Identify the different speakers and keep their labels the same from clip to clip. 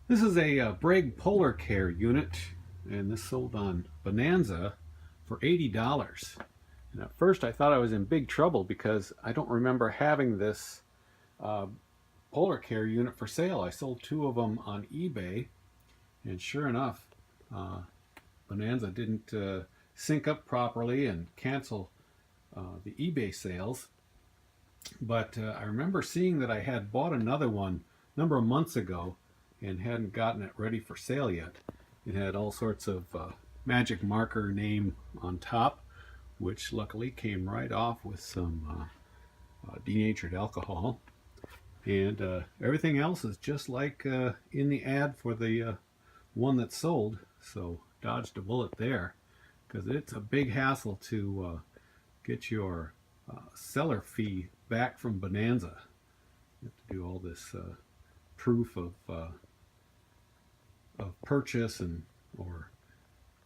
Speaker 1: This is a Bragg Polar Care unit, and this sold on Bonanza for $80. And at first I thought I was in big trouble because I don't remember having this uh, Polar Care unit for sale. I sold two of them on eBay, and sure enough, uh, Bonanza didn't sync up properly and cancel the eBay sales. But I remember seeing that I had bought another one a number of months ago and hadn't gotten it ready for sale yet. It had all sorts of magic marker name on top, which luckily came right off with some denatured alcohol. And everything else is just like in the ad for the one that sold, so dodged a bullet there, because it's a big hassle to get your seller fee back from Bonanza. You have to do all this proof of purchase and or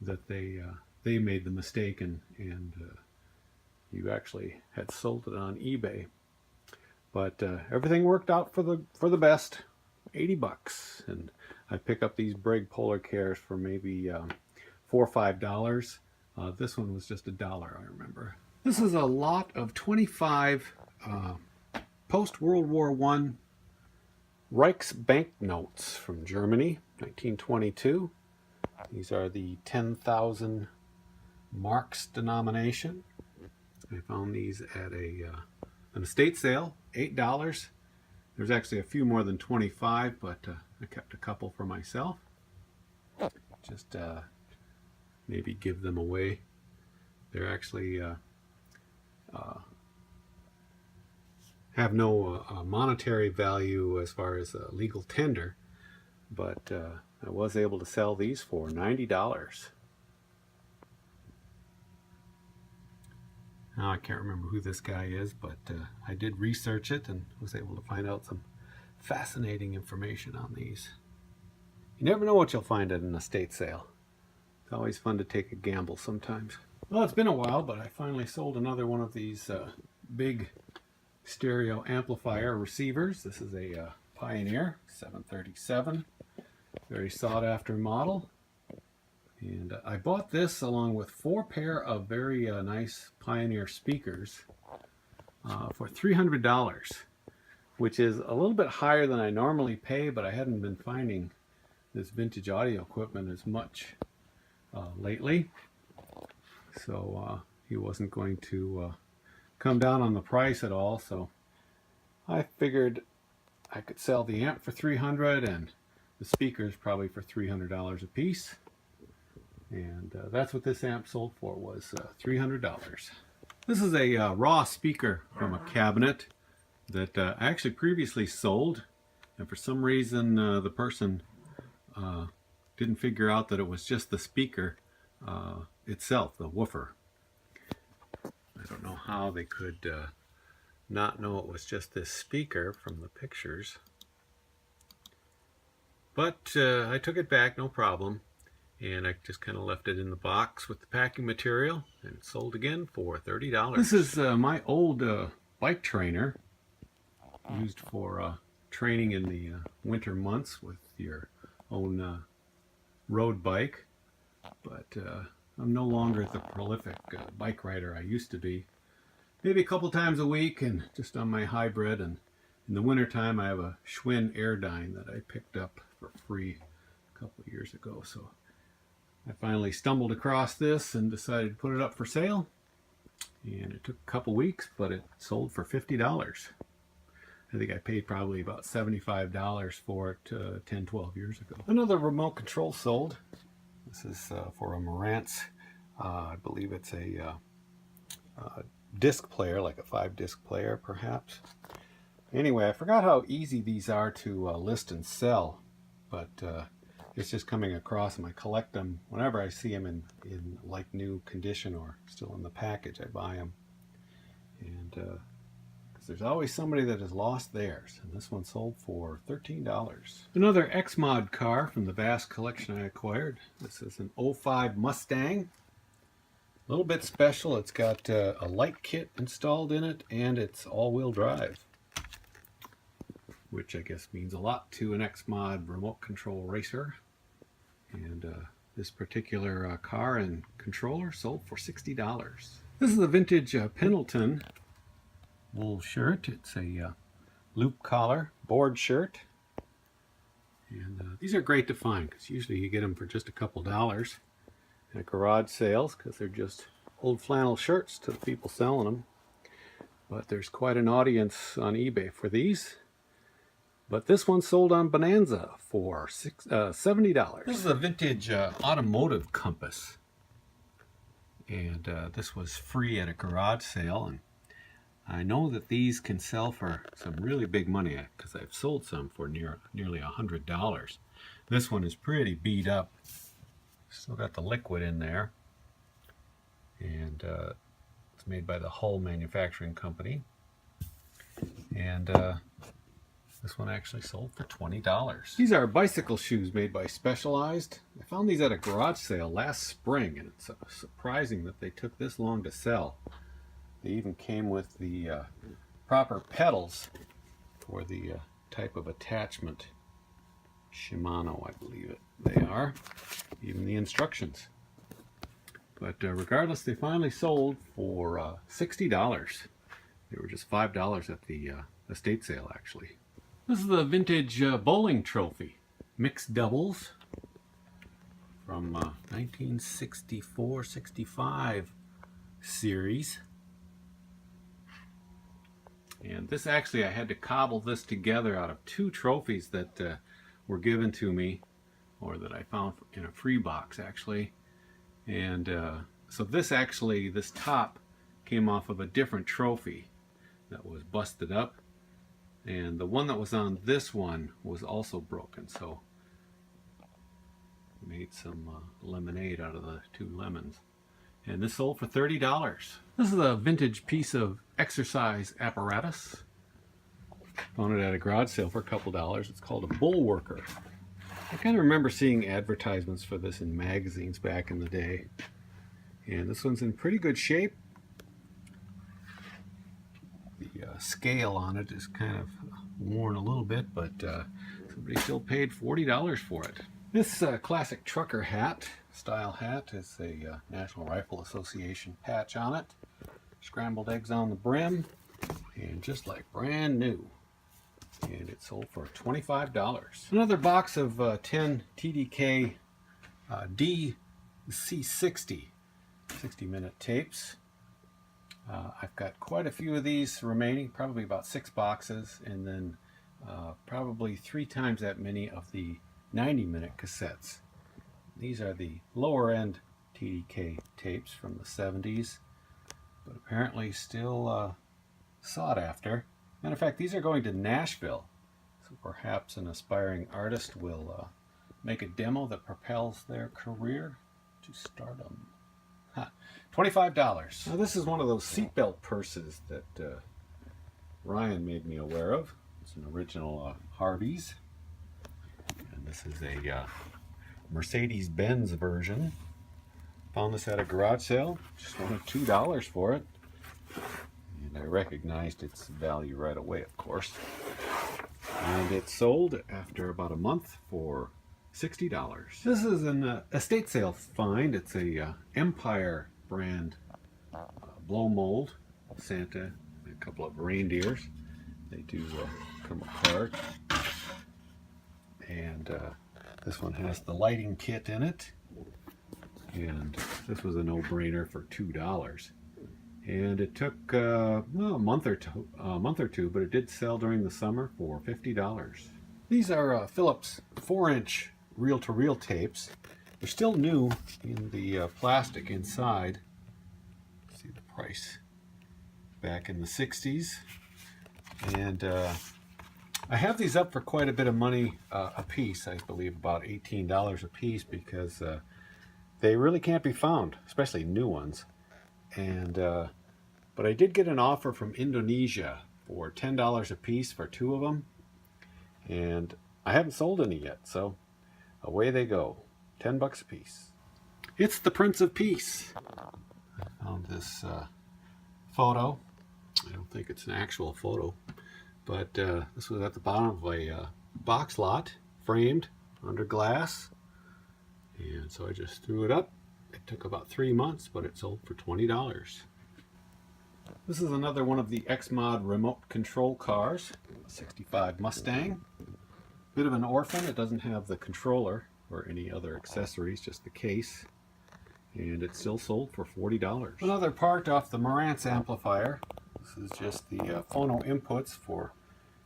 Speaker 1: that they made the mistake and you actually had sold it on eBay. But everything worked out for the best. $80, and I pick up these Bragg Polar Cares for maybe $4 or $5. This one was just $1, I remember. This is a lot of 25 post World War I Reichsbank notes from Germany, 1922. These are the 10,000 marks denomination. I found these at an estate sale, $8. There's actually a few more than 25, but I kept a couple for myself. Just maybe give them away. They're actually have no monetary value as far as legal tender, but I was able to sell these for $90. Now I can't remember who this guy is, but I did research it and was able to find out some fascinating information on these. You never know what you'll find at an estate sale. It's always fun to take a gamble sometimes. Well, it's been a while, but I finally sold another one of these big stereo amplifier receivers. This is a Pioneer 737, very sought after model. And I bought this along with 4 pair of very nice Pioneer speakers for $300, which is a little bit higher than I normally pay, but I hadn't been finding this vintage audio equipment as much lately. So he wasn't going to come down on the price at all, so I figured I could sell the amp for $300 and the speakers probably for $300 a piece. And that's what this amp sold for, was $300. This is a raw speaker from a cabinet that I actually previously sold, and for some reason the person didn't figure out that it was just the speaker itself, the woofer. I don't know how they could not know it was just this speaker from the pictures. But I took it back, no problem. And I just kind of left it in the box with the packing material, and it sold again for $30. This is my old bike trainer, used for training in the winter months with your own road bike. But I'm no longer the prolific bike rider I used to be. Maybe a couple times a week and just on my hybrid. And in the wintertime I have a Schwinn Airdyne that I picked up for free a couple of years ago. So I finally stumbled across this and decided to put it up for sale. And it took a couple weeks, but it sold for $50. I think I paid probably about $75 for it 10, 12 years ago. Another remote control sold. This is for a Marantz. I believe it's a disc player, like a 5-disc player perhaps. Anyway, I forgot how easy these are to list and sell, but it's just coming across them. I collect them whenever I see them in like new condition or still in the package. I buy them, and because there's always somebody that has lost theirs, and this one sold for $13. Another X-Mod car from the vast collection I acquired. This is an '05 Mustang. A little bit special. It's got a light kit installed in it, and it's all-wheel drive. which I guess means a lot to an Xmod remote control racer. And this particular car and controller sold for $60. This is a vintage Pendleton wool shirt. It's a loop collar board shirt. And these are great to find because usually you get them for just a couple dollars at garage sales because they're just old flannel shirts to the people selling them. But there's quite an audience on eBay for these. But this one sold on Bonanza for $70. This is a vintage automotive compass. And this was free at a garage sale. And I know that these can sell for some really big money because I've sold some for nearly $100. This one is pretty beat up. Still got the liquid in there. And it's made by the Hull Manufacturing Company. And this one actually sold for $20. These are bicycle shoes made by Specialized. I found these at a garage sale last spring, and it's surprising that they took this long to sell. They even came with the proper pedals for the type of attachment. Shimano, I believe they are. Even the instructions. But regardless, they finally sold for $60. They were just $5 at the estate sale, actually. This is the vintage bowling trophy. Mixed doubles from 1964-65 series. And this actually, I had to cobble this together out of two trophies that were given to me, or that I found in a free box actually. And so this top came off of a different trophy that was busted up. And the one that was on this one was also broken, so made some lemonade out of the two lemons. And this sold for $30. This is a vintage piece of exercise apparatus. Found it at a garage sale for a couple dollars. It's called a bull worker. I kind of remember seeing advertisements for this in magazines back in the day. And this one's in pretty good shape. The scale on it is kind of worn a little bit, but somebody still paid $40 for it. This classic trucker hat, style hat, is a National Rifle Association patch on it. Scrambled eggs on the brim, and just like brand new. And it sold for $25. Another box of 10 TDK DC60 60-minute tapes. I've got quite a few of these remaining, probably about 6 boxes, and then probably 3 times that many of the 90-minute cassettes. These are the lower end TDK tapes from the 70s, but apparently still sought after. Matter of fact, these are going to Nashville, so perhaps an aspiring artist will make a demo that propels their career to stardom. $25. Now this is one of those seatbelt purses that Ryan made me aware of. It's an original Harvey's. And this is a Mercedes-Benz version. Found this at a garage sale. Just wanted $2 for it. And I recognized its value right away, of course. And it sold after about a month for $60. This is an estate sale find. It's a Empire brand blow mold Santa and a couple of reindeers. They do come apart. And this one has the lighting kit in it. And this was a no-brainer for $2. And it took well, a month or two, but it did sell during the summer for $50. These are Philips 4-inch reel-to-reel tapes. They're still new in the plastic inside. See the price back in the 60s. And I have these up for quite a bit of money a piece. I believe about $18 a piece, because they really can't be found, especially new ones. And but I did get an offer from Indonesia for $10 a piece for 2 of them, and I haven't sold any yet, so away they go. $10 a piece. It's the Prince of Peace. I found this photo. I don't think it's an actual photo, But this was at the bottom of a box lot, framed under glass. And so I just threw it up. It took about 3 months, but it sold for $20. This is another one of the X-Mod remote control cars, a 65 Mustang. Bit of an orphan. It doesn't have the controller or any other accessories, just the case. And it still sold for $40. Another part off the Marantz amplifier. This is just the phono inputs for,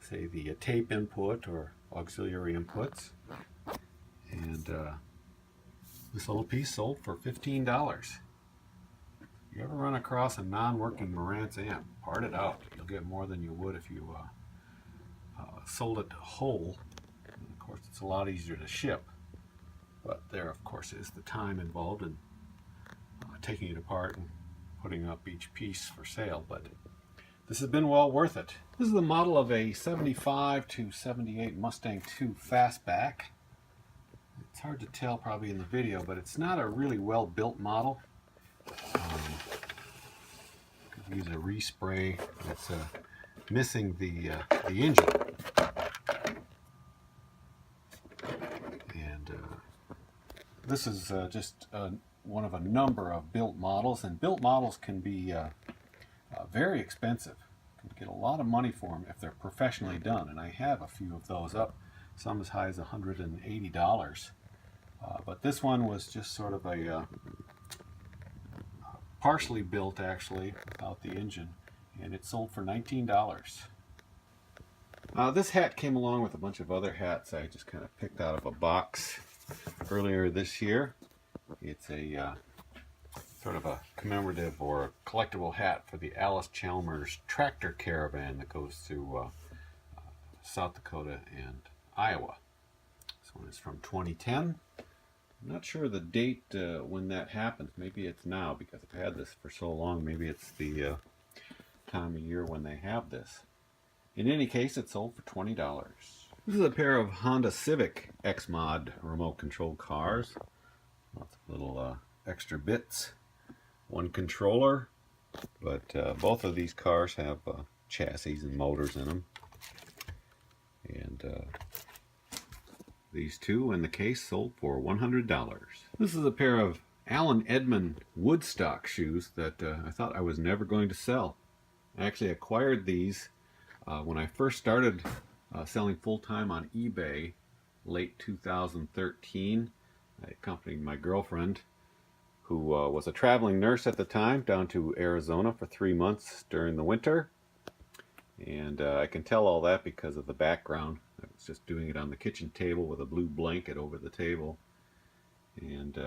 Speaker 1: say, the tape input or auxiliary inputs. And this little piece sold for $15. If you ever run across a non-working Marantz amp, part it out. You'll get more than you would if you sold it whole. And of course, it's a lot easier to ship. But there, of course, is the time involved in taking it apart and putting up each piece for sale. But this has been well worth it. This is the model of a 75 to 78 Mustang II Fastback. It's hard to tell probably in the video, but it's not a really well built model. Could use a respray. It's missing the engine. And this is just one of a number of built models, and built models can be very expensive. You can get a lot of money for them if they're professionally done, and I have a few of those up, some as high as $180. But this one was just sort of a partially built, actually, without the engine, and it sold for $19. This hat came along with a bunch of other hats I just kind of picked out of a box earlier this year. It's a sort of a commemorative or a collectible hat for the Alice Chalmers tractor caravan that goes through South Dakota and Iowa. This one is from 2010. I'm not sure the date when that happens. Maybe it's now, because I've had this for so long. Maybe it's the time of year when they have this. In any case, it sold for $20. This is a pair of Honda Civic X-Mod remote control cars. Lots of little extra bits. One controller, but both of these cars have chassis and motors in them. And these two in the case sold for $100. This is a pair of Allen Edmond Woodstock shoes that I thought I was never going to sell. I actually acquired these when I first started selling full-time on eBay, late 2013. I accompanied my girlfriend, who was a traveling nurse at the time, down to Arizona for 3 months during the winter. And I can tell all that because of the background. I was just doing it on the kitchen table with a blue blanket over the table. And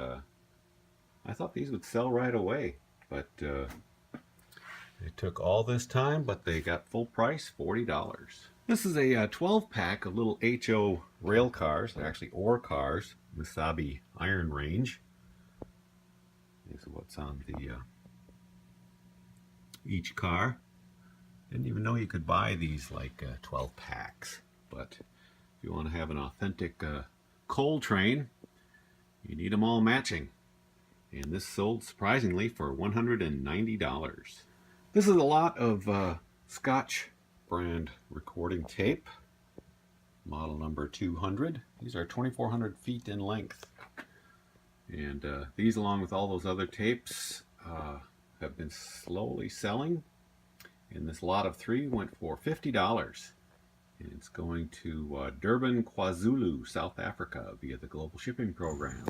Speaker 1: I thought these would sell right away. But it took all this time, but they got full price, $40. This is a 12-pack of little HO rail cars. They're actually ore cars, Misabi Iron Range. This is what's on the each car. Didn't even know you could buy these like 12 packs. But if you want to have an authentic coal train, you need them all matching. And this sold surprisingly for $190. This is a lot of Scotch brand recording tape, model number 200. These are 2,400 feet in length. And these, along with all those other tapes, have been slowly selling. And this lot of 3 went for $50. And it's going to Durban, KwaZulu, South Africa via the Global Shipping Program.